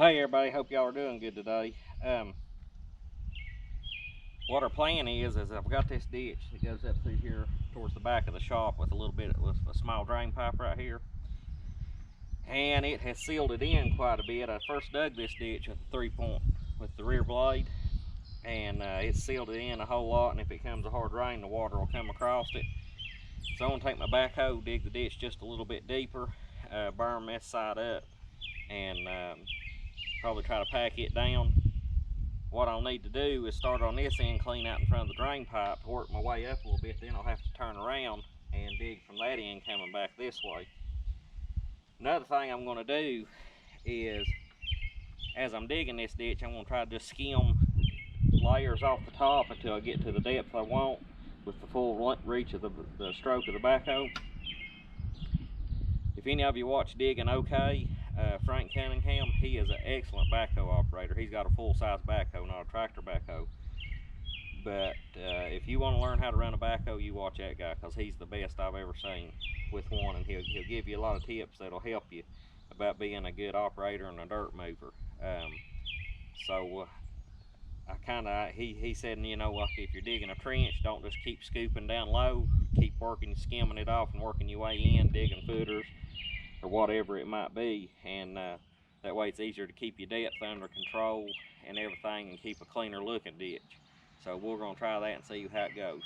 Hey everybody, hope y'all are doing good today. What our plan is I've got this ditch that goes up through here towards the back of the shop with a small drain pipe right here, and it has sealed it in quite a bit. I first dug this ditch with a 3-point with the rear blade, and it sealed it in a whole lot, and if it comes a hard rain, the water will come across it. So I'm gonna take my backhoe, dig the ditch just a little bit deeper, berm this side up, and probably try to pack it down. What I'll need to do is start on this end, clean out in front of the drain pipe, work my way up a little bit, then I'll have to turn around and dig from that end coming back this way. Another thing I'm going to do is, as I'm digging this ditch, I'm going to try to just skim layers off the top until I get to the depth I want with the full reach of the stroke of the backhoe. If any of you watch Digging OK, Frank Cunningham, he is an excellent backhoe operator. He's got a full-size backhoe, not a tractor backhoe. But if you want to learn how to run a backhoe, you watch that guy, because he's the best I've ever seen with one, and he'll give you a lot of tips that'll help you about being a good operator and a dirt mover. He said, you know, like if you're digging a trench, don't just keep scooping down low. Keep working, skimming it off and working your way in, digging footers or whatever it might be, and that way it's easier to keep your depth under control and everything, and keep a cleaner looking ditch. So we're going to try that and see how it goes.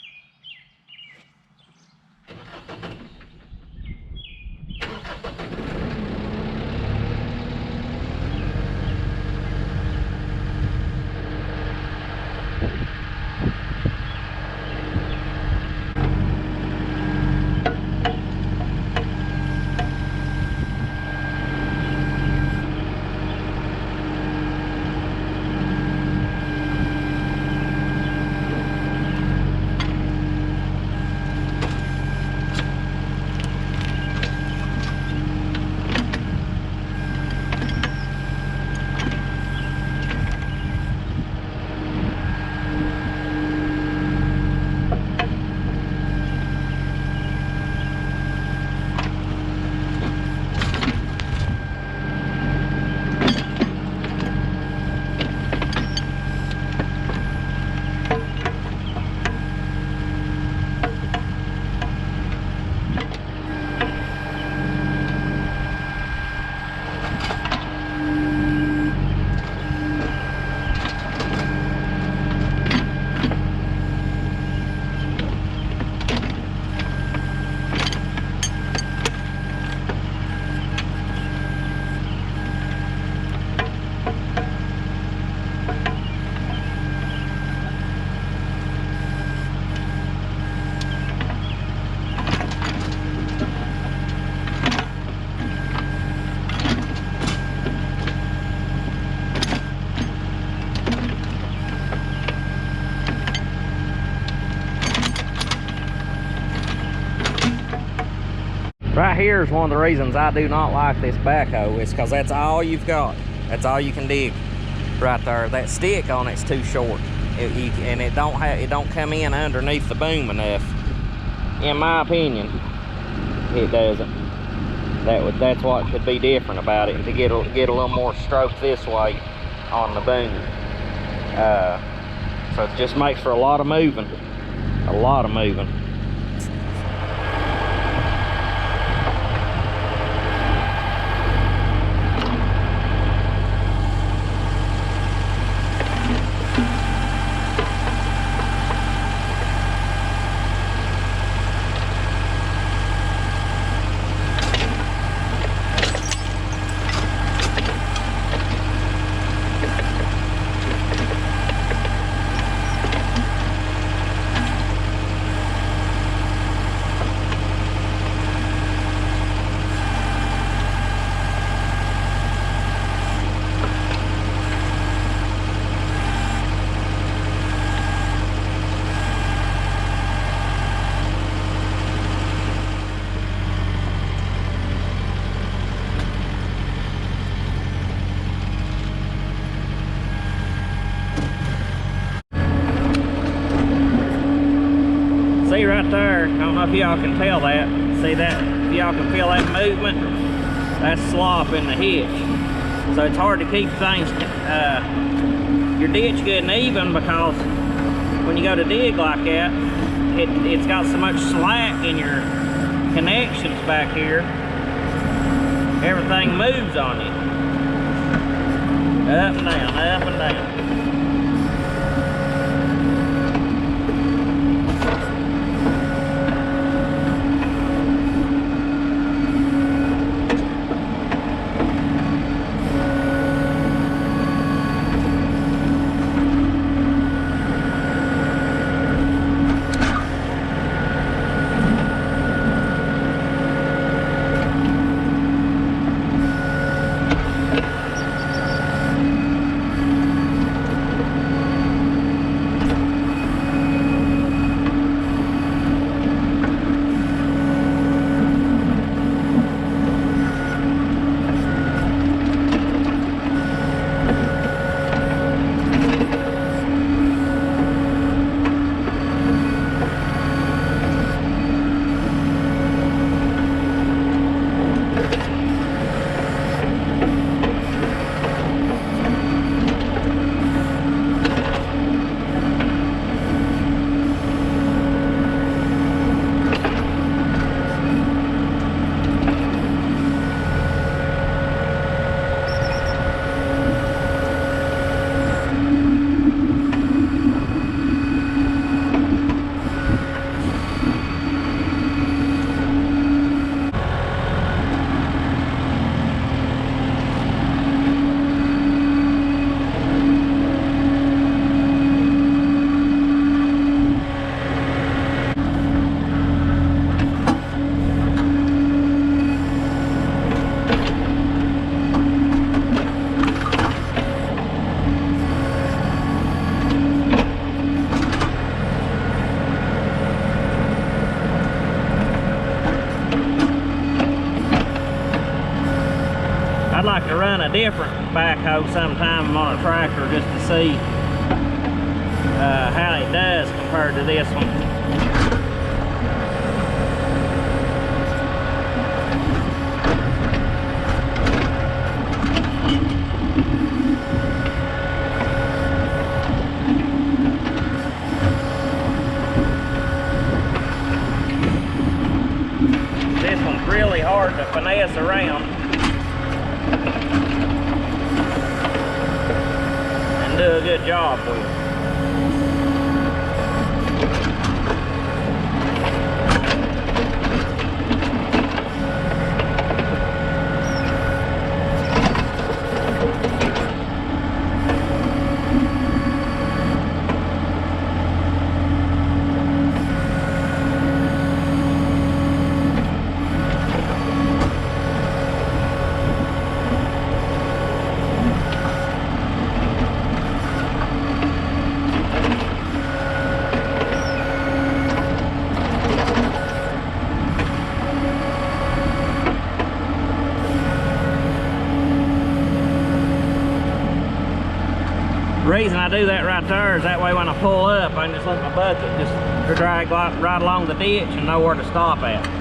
Right here is one of the reasons I do not like this backhoe, is because that's all you've got. That's all you can dig right there. That stick on it's too short, and it don't come in underneath the boom enough. In my opinion, it doesn't. That's what should be different about it, to get a little more stroke this way on the boom. So it just makes for a lot of moving, See right there, I don't know if y'all can tell that. See that? If y'all can feel that movement, that's slop in the hitch. So it's hard to keep things, your ditch good and even, because when you go to dig like that, it's got so much slack in your connections back here, everything moves on you. Up and down, up and down. I'd like to run a different backhoe sometime on a tractor just to see how it does compared to this one. This one's really hard to finesse around and do a good job with. The reason I do that right there is that way when I pull up, I can just let my bucket just drag right along the ditch and know where to stop at.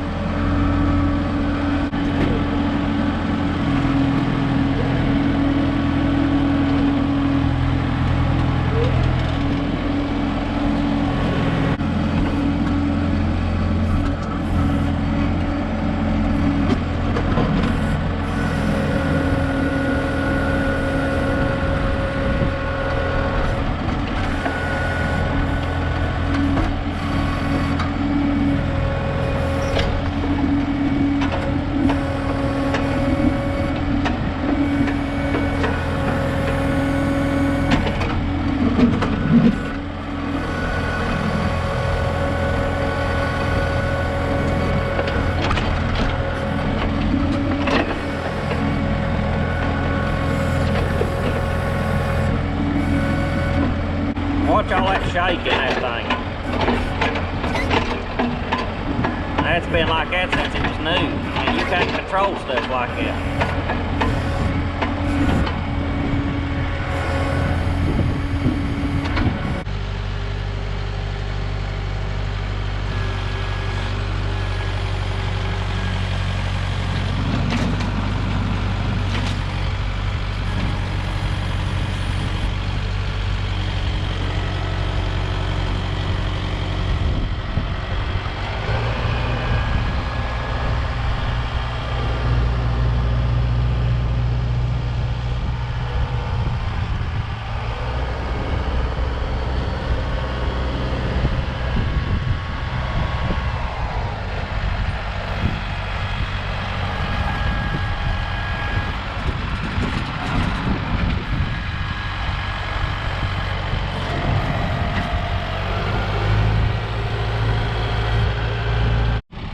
Watch all that shake in that thing. That's been like that since it was new. And you can't control stuff like that.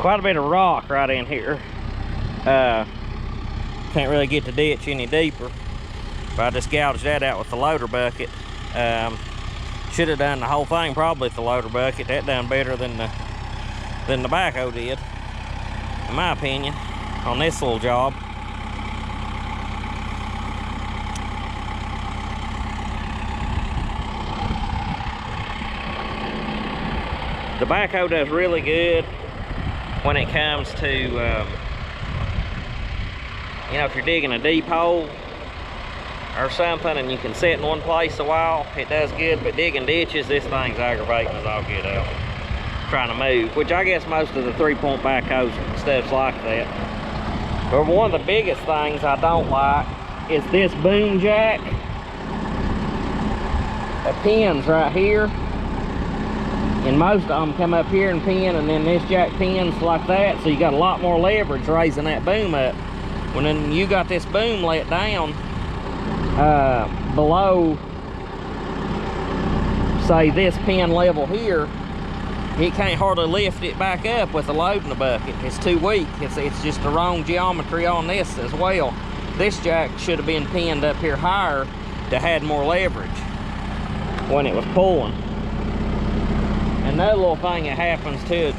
quite a bit of rock right in here. Can't really get the ditch any deeper, but I just gouged that out with the loader bucket. Should have done the whole thing probably with the loader bucket. That done better than the backhoe did, in my opinion, on this little job. The backhoe does really good when it comes to, you know, if you're digging a deep hole or something and you can sit in one place a while, it does good. But digging ditches, this thing's aggravating as all get out. Trying to move, which I guess most of the 3-point backhoes and stuff's like that. But one of the biggest things I don't like is this boom jack. The pins right here, and most of them come up here and pin, and then this jack pins like that, so you got a lot more leverage raising that boom up. When then you got this boom let down below, say, this pin level here, it can't hardly lift it back up with a load in the bucket. It's too weak. It's just the wrong geometry on this as well. This jack should have been pinned up here higher to had more leverage when it was pulling. Another little thing that happens to it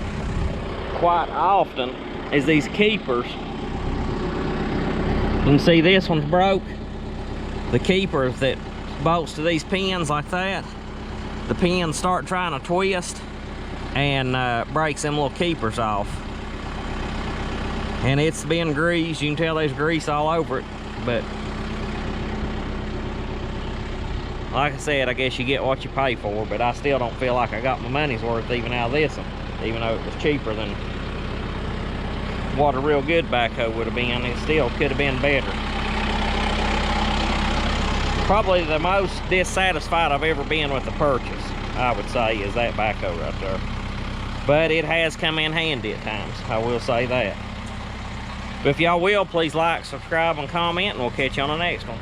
quite often is these keepers. You can see this one's broke. The keepers that bolts to these pins like that, the pins start trying to twist and breaks them little keepers off. And it's been greased. You can tell there's grease all over it, but like I said, I guess you get what you pay for. But I still don't feel like I got my money's worth even out of this one, even though it was cheaper than what a real good backhoe would have been. It still could have been better. Probably the most dissatisfied I've ever been with the purchase, I would say, is that backhoe right there. But it has come in handy at times, I will say that. But if y'all will, please like, subscribe, and comment, and we'll catch you on the next one.